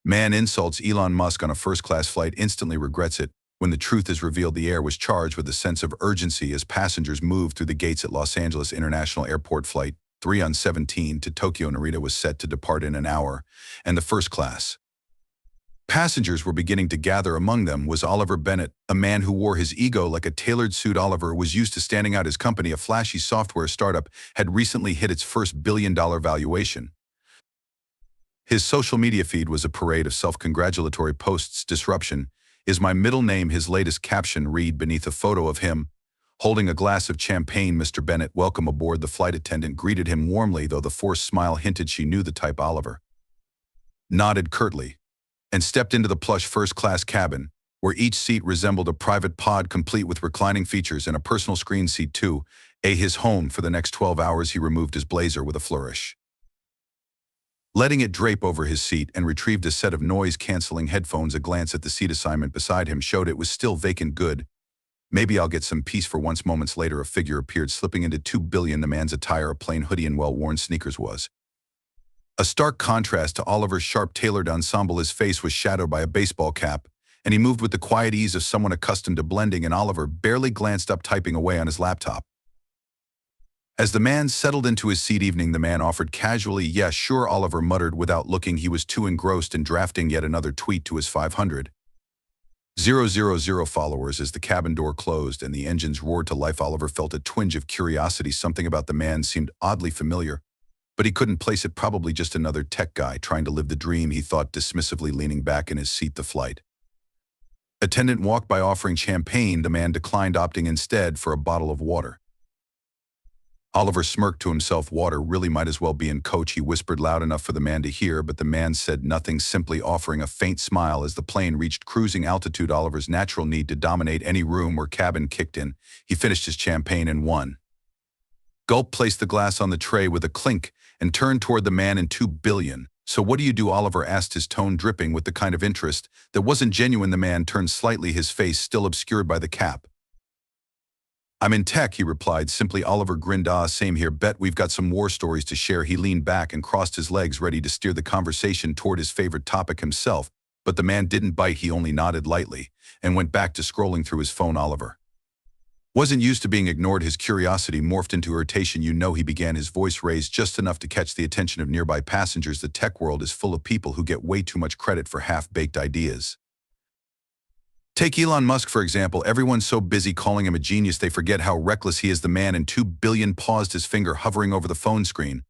Man insults Elon Musk on a first-class flight, instantly regrets it. When the truth is revealed, the air was charged with a sense of urgency as passengers moved through the gates at Los Angeles International Airport. Flight 317 to Tokyo Narita was set to depart in an hour, and the first class passengers were beginning to gather. Among them was Oliver Bennett, a man who wore his ego like a tailored suit. Oliver was used to standing out. His company, a flashy software startup, had recently hit its first billion-dollar valuation. His social media feed was a parade of self-congratulatory posts. Disruption is my middle name. His latest caption read beneath a photo of him holding a glass of champagne. Mr. Bennett, welcome aboard. The flight attendant greeted him warmly, though the forced smile hinted she knew the type. Oliver nodded curtly and stepped into the plush first-class cabin, where each seat resembled a private pod complete with reclining features and a personal screen. Seat 2A, his home for the next 12 hours. He removed his blazer with a flourish, letting it drape over his seat, and retrieved a set of noise-canceling headphones. A glance at the seat assignment beside him showed it was still vacant. Good. Maybe I'll get some peace for once. Moments later, a figure appeared, slipping into $2 billion. The man's attire, a plain hoodie and well-worn sneakers, was a stark contrast to Oliver's sharp, tailored ensemble. His face was shadowed by a baseball cap, and he moved with the quiet ease of someone accustomed to blending in. Oliver barely glanced up, typing away on his laptop. As the man settled into his seat, evening, the man offered casually. Yeah, sure, Oliver muttered without looking. He was too engrossed in drafting yet another tweet to his 500,000 followers. As the cabin door closed and the engines roared to life, Oliver felt a twinge of curiosity. Something about the man seemed oddly familiar, but he couldn't place it. Probably just another tech guy trying to live the dream, he thought dismissively, leaning back in his seat. The flight attendant walked by offering champagne. The man declined, opting instead for a bottle of water. Oliver smirked to himself. Water really might as well be in coach, he whispered loud enough for the man to hear, but the man said nothing, simply offering a faint smile. As the plane reached cruising altitude, Oliver's natural need to dominate any room or cabin kicked in. He finished his champagne in one gulp, placed the glass on the tray with a clink, and turned toward the man. In $2 billion. So what do you do? Oliver asked, his tone dripping with the kind of interest that wasn't genuine. The man turned slightly, his face still obscured by the cap. I'm in tech, he replied simply. Oliver grinned. Ah, same here. Bet we've got some war stories to share. He leaned back and crossed his legs, ready to steer the conversation toward his favorite topic himself, but the man didn't bite. He only nodded lightly and went back to scrolling through his phone. Oliver wasn't used to being ignored. His curiosity morphed into irritation. You know, he began, his voice raised just enough to catch the attention of nearby passengers. The tech world is full of people who get way too much credit for half-baked ideas. Take Elon Musk, for example. Everyone's so busy calling him a genius they forget how reckless he is. The man in $2 billion paused, his finger hovering over the phone screen,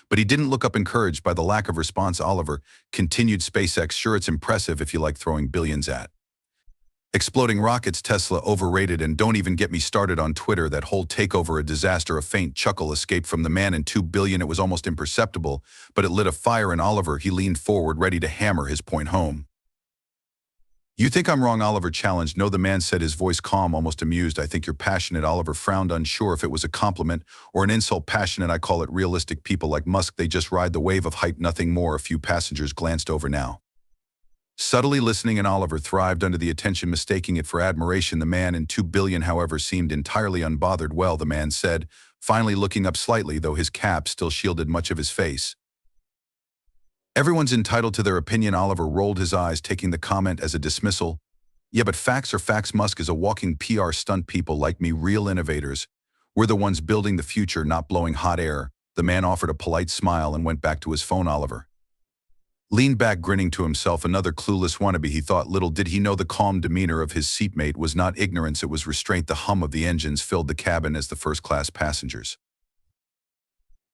but he didn't look up, encouraged by the lack of response. Oliver continued, SpaceX, sure, it's impressive if you like throwing billions at exploding rockets. Tesla, overrated, and don't even get me started on Twitter. That whole takeover, a disaster. A faint chuckle escaped from the man in $2 billion. It was almost imperceptible, but it lit a fire in Oliver. He leaned forward, ready to hammer his point home. You think I'm wrong? Oliver challenged. No, the man said, his voice calm, almost amused. I think you're passionate. Oliver frowned, unsure if it was a compliment or an insult. Passionate? I call it realistic. People like Musk, they just ride the wave of hype, nothing more. A few passengers glanced over now, subtly listening, and Oliver thrived under the attention, mistaking it for admiration. The man in $2 billion, however, seemed entirely unbothered. Well, the man said, finally looking up slightly, though his cap still shielded much of his face. Everyone's entitled to their opinion. Oliver rolled his eyes, taking the comment as a dismissal. Yeah, but facts are facts. Musk is a walking PR stunt. People like me, real innovators, we're the ones building the future, not blowing hot air. The man offered a polite smile and went back to his phone. Oliver leaned back, grinning to himself. Another clueless wannabe, he thought. Little did he know the calm demeanor of his seatmate was not ignorance, it was restraint. The hum of the engines filled the cabin as the first-class passengers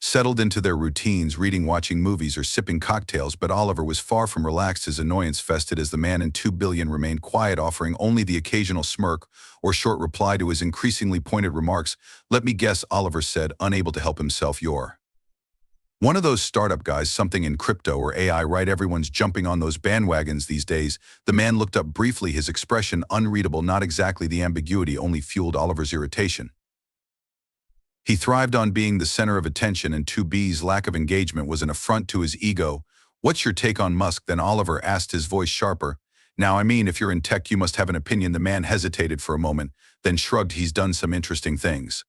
settled into their routines, reading, watching movies, or sipping cocktails, but Oliver was far from relaxed. His annoyance festered as the man in $2 billion remained quiet, offering only the occasional smirk or short reply to his increasingly pointed remarks. Let me guess, Oliver said, unable to help himself. You're one of those startup guys, something in crypto or AI, right? Everyone's jumping on those bandwagons these days. The man looked up briefly, his expression unreadable. Not exactly. The ambiguity only fueled Oliver's irritation. He thrived on being the center of attention, and 2B's lack of engagement was an affront to his ego. What's your take on Musk, then? Oliver asked, his voice sharper. Now, I mean, if you're in tech, you must have an opinion. The man hesitated for a moment, then shrugged. He's done some interesting things.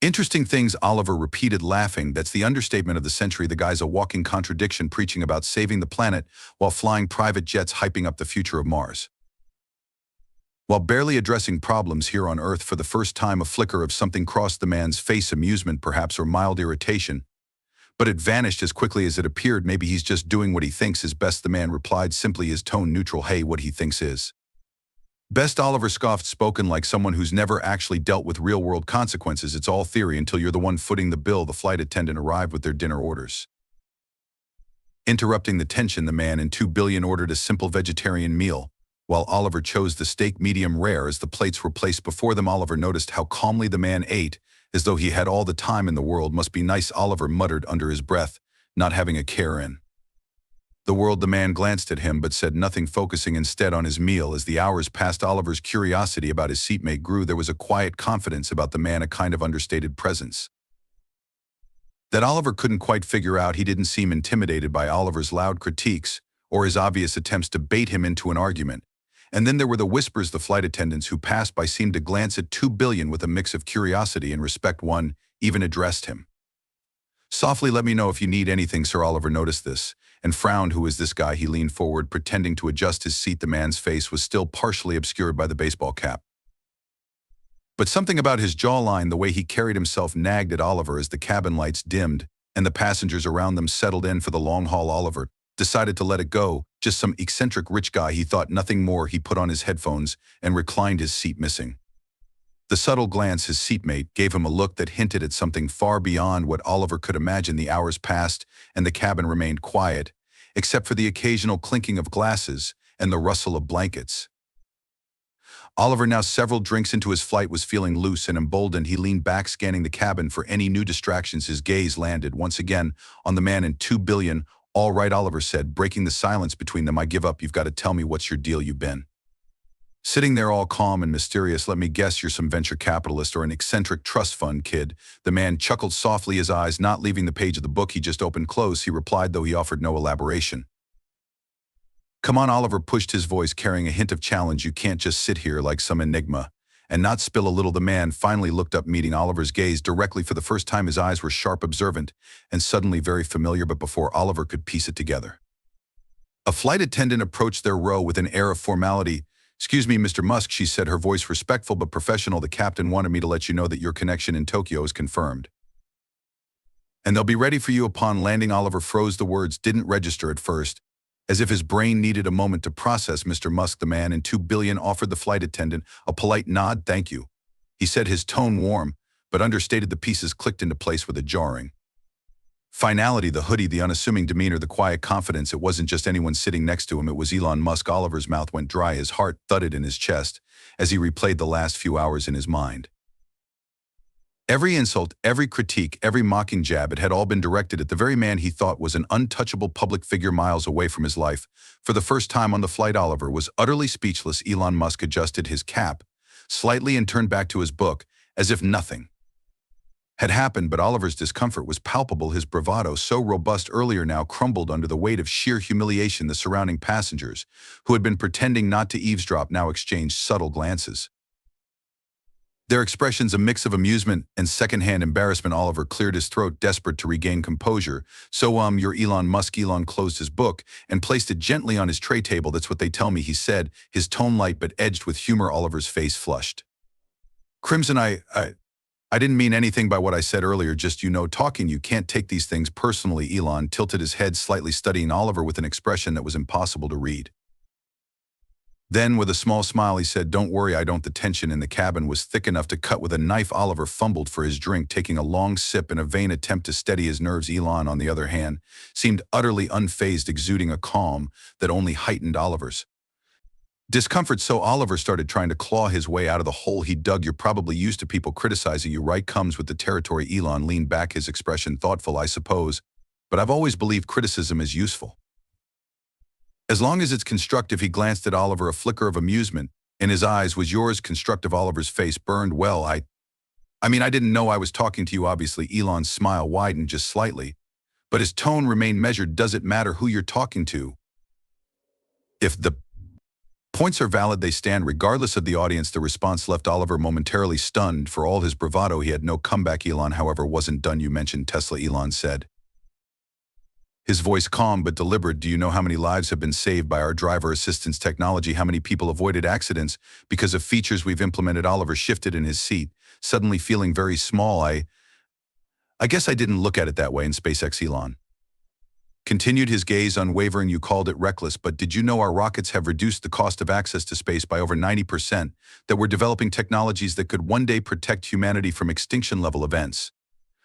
Interesting things, Oliver repeated, laughing. That's the understatement of the century. The guy's a walking contradiction, preaching about saving the planet while flying private jets, hyping up the future of Mars. While barely addressing problems here on Earth, for the first time a flicker of something crossed the man's face, amusement perhaps, or mild irritation. But it vanished as quickly as it appeared. Maybe he's just doing what he thinks is best, the man replied simply, his tone neutral. Hey, what he thinks is best, Oliver scoffed, spoken like someone who's never actually dealt with real-world consequences. It's all theory until you're the one footing the bill. The flight attendant arrived with their dinner orders. Interrupting the tension, the man in 2 billion ordered a simple vegetarian meal, while Oliver chose the steak medium rare. As the plates were placed before them, Oliver noticed how calmly the man ate, as though he had all the time in the world. Must be nice, Oliver muttered under his breath, not having a care in the world. The man glanced at him but said nothing, focusing instead on his meal. As the hours passed, Oliver's curiosity about his seatmate grew. There was a quiet confidence about the man, a kind of understated presence that Oliver couldn't quite figure out. He didn't seem intimidated by Oliver's loud critiques or his obvious attempts to bait him into an argument. And then there were the whispers. The flight attendants who passed by seemed to glance at 2 billion with a mix of curiosity and respect. One even addressed him softly, let me know if you need anything, sir. Oliver noticed this and frowned. Who is this guy? He leaned forward, pretending to adjust his seat. The man's face was still partially obscured by the baseball cap, but something about his jawline, the way he carried himself, nagged at Oliver. As the cabin lights dimmed and the passengers around them settled in for the long haul, Oliver decided to let it go. Just some eccentric rich guy, he thought, nothing more. He put on his headphones and reclined his seat, missing the subtle glance his seatmate gave him, a look that hinted at something far beyond what Oliver could imagine. The hours passed and the cabin remained quiet, except for the occasional clinking of glasses and the rustle of blankets. Oliver, now several drinks into his flight, was feeling loose and emboldened. He leaned back, scanning the cabin for any new distractions. His gaze landed once again on the man in 2 billion. All right, Oliver said, breaking the silence between them. I give up. You've got to tell me what's your deal. You've been sitting there all calm and mysterious. Let me guess, you're some venture capitalist or an eccentric trust fund kid. The man chuckled softly, his eyes not leaving the page of the book he just opened. Close, he replied, though he offered no elaboration. Come on, Oliver pushed, his voice carrying a hint of challenge. You can't just sit here like some enigma and not spill a little. The man finally looked up, meeting Oliver's gaze directly for the first time. His eyes were sharp, observant, and suddenly very familiar. But before Oliver could piece it together, a flight attendant approached their row with an air of formality. Excuse me, Mr. Musk, she said, her voice respectful but professional. The captain wanted me to let you know that your connection in Tokyo is confirmed, and they'll be ready for you upon landing. Oliver froze. The words didn't register at first, as if his brain needed a moment to process. Mr. Musk, the man in 2 billion offered the flight attendant a polite nod. Thank you, he said, his tone warm but understated. The pieces clicked into place with a jarring finality. The hoodie, the unassuming demeanor, the quiet confidence. It wasn't just anyone sitting next to him. It was Elon Musk. Oliver's mouth went dry. His heart thudded in his chest as he replayed the last few hours in his mind. Every insult, every critique, every mocking jab, it had all been directed at the very man he thought was an untouchable public figure miles away from his life. For the first time on the flight, Oliver was utterly speechless. Elon Musk adjusted his cap slightly and turned back to his book as if nothing had happened, but Oliver's discomfort was palpable. His bravado, so robust earlier, now crumbled under the weight of sheer humiliation. The surrounding passengers, who had been pretending not to eavesdrop, now exchanged subtle glances, their expressions a mix of amusement and secondhand embarrassment. Oliver cleared his throat, desperate to regain composure. So, you're Elon Musk. Elon closed his book and placed it gently on his tray table. That's what they tell me, he said, his tone light but edged with humor. Oliver's face flushed crimson. I didn't mean anything by what I said earlier, just, talking. You can't take these things personally. Elon tilted his head slightly, studying Oliver with an expression that was impossible to read. Then, with a small smile, he said, don't worry, I don't. The tension in the cabin was thick enough to cut with a knife. Oliver fumbled for his drink, taking a long sip in a vain attempt to steady his nerves. Elon, on the other hand, seemed utterly unfazed, exuding a calm that only heightened Oliver's discomfort. So Oliver started trying to claw his way out of the hole he dug. You're probably used to people criticizing you, right? Comes with the territory. Elon leaned back, his expression thoughtful. I suppose, but I've always believed criticism is useful, as long as it's constructive. He glanced at Oliver, a flicker of amusement in his eyes. Was yours constructive? Oliver's face burned. Well, I mean, I didn't know I was talking to you, obviously. Elon's smile widened just slightly, but his tone remained measured. Does it matter who you're talking to if the points are valid, they stand regardless of the audience. The response left Oliver momentarily stunned. For all his bravado, he had no comeback. Elon, however, wasn't done. You mentioned Tesla, Elon said, his voice calm but deliberate. Do you know how many lives have been saved by our driver assistance technology? How many people avoided accidents because of features we've implemented? Oliver shifted in his seat, suddenly feeling very small. I guess I didn't look at it that way. In SpaceX, Elon continued, his gaze unwavering. You called it reckless, but did you know our rockets have reduced the cost of access to space by over 90%? That we're developing technologies that could one day protect humanity from extinction-level events?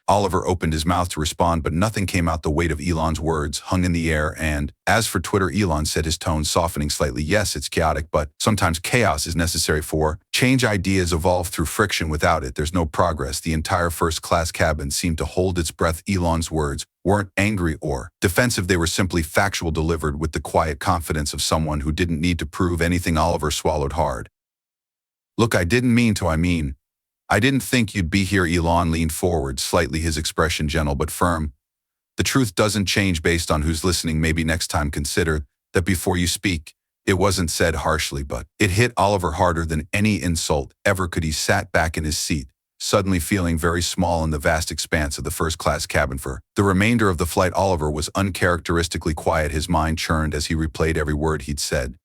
Oliver opened his mouth to respond, but nothing came out. The weight of Elon's words hung in the air. And as for Twitter, Elon said, his tone softening slightly, yes, it's chaotic, but sometimes chaos is necessary for change. Ideas evolve through friction. Without it, there's no progress. The entire first-class cabin seemed to hold its breath. Elon's words weren't angry or defensive. They were simply factual, delivered with the quiet confidence of someone who didn't need to prove anything. Oliver swallowed hard. Look, I didn't mean to. I didn't think you'd be here. Elon leaned forward slightly, his expression gentle but firm. The truth doesn't change based on who's listening. Maybe next time consider that before you speak. It wasn't said harshly, but it hit Oliver harder than any insult ever could. He sat back in his seat, suddenly feeling very small in the vast expanse of the first-class cabin. For the remainder of the flight, Oliver was uncharacteristically quiet. His mind churned as he replayed every word he'd said,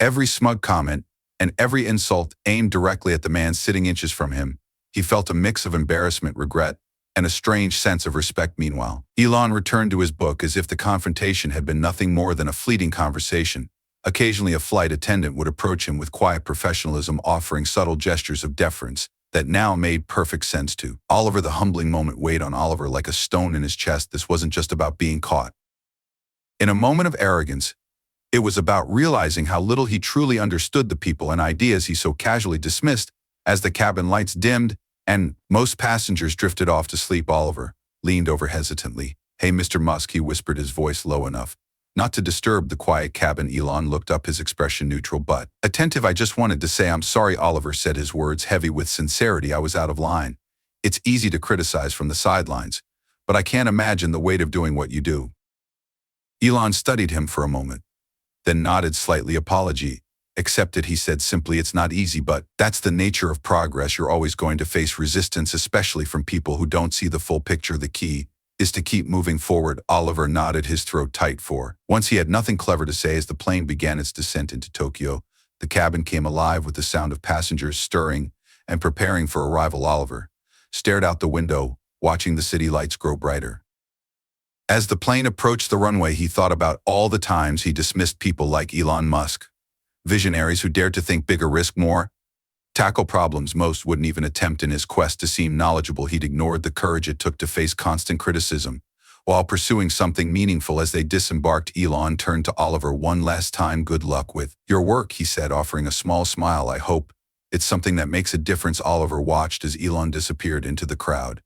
every smug comment, and every insult aimed directly at the man sitting inches from him. He felt a mix of embarrassment, regret, and a strange sense of respect. Meanwhile, Elon returned to his book as if the confrontation had been nothing more than a fleeting conversation. Occasionally, a flight attendant would approach him with quiet professionalism, offering subtle gestures of deference that now made perfect sense to Oliver. The humbling moment weighed on Oliver like a stone in his chest. This wasn't just about being caught in a moment of arrogance. It was about realizing how little he truly understood the people and ideas he so casually dismissed. As the cabin lights dimmed and most passengers drifted off to sleep, Oliver leaned over hesitantly. Hey, Mr. Musk, he whispered, his voice low enough not to disturb the quiet cabin. Elon looked up, his expression neutral but attentive. I just wanted to say I'm sorry, Oliver said, his words heavy with sincerity. I was out of line. It's easy to criticize from the sidelines, but I can't imagine the weight of doing what you do. Elon studied him for a moment, then nodded slightly. Apology accepted, he said simply. It's not easy, but that's the nature of progress. You're always going to face resistance, especially from people who don't see the full picture. The key is to keep moving forward. Oliver nodded, his throat tight. For once he had nothing clever to say. As the plane began its descent into Tokyo, the cabin came alive with the sound of passengers stirring and preparing for arrival. Oliver stared out the window, watching the city lights grow brighter. As the plane approached the runway, he thought about all the times he dismissed people like Elon Musk, visionaries who dared to think bigger, risk more, tackle problems most wouldn't even attempt. In his quest to seem knowledgeable, he'd ignored the courage it took to face constant criticism while pursuing something meaningful. As they disembarked, Elon turned to Oliver one last time. Good luck with your work, he said, offering a small smile. I hope it's something that makes a difference. Oliver watched as Elon disappeared into the crowd,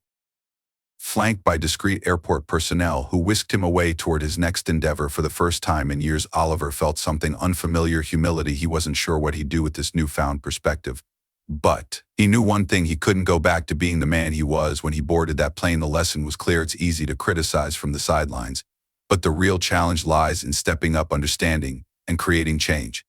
flanked by discreet airport personnel who whisked him away toward his next endeavor. For the first time in years, Oliver felt something unfamiliar: humility. He wasn't sure what he'd do with this newfound perspective, but he knew one thing: he couldn't go back to being the man he was when he boarded that plane. The lesson was clear. It's easy to criticize from the sidelines, but the real challenge lies in stepping up, understanding, and creating change.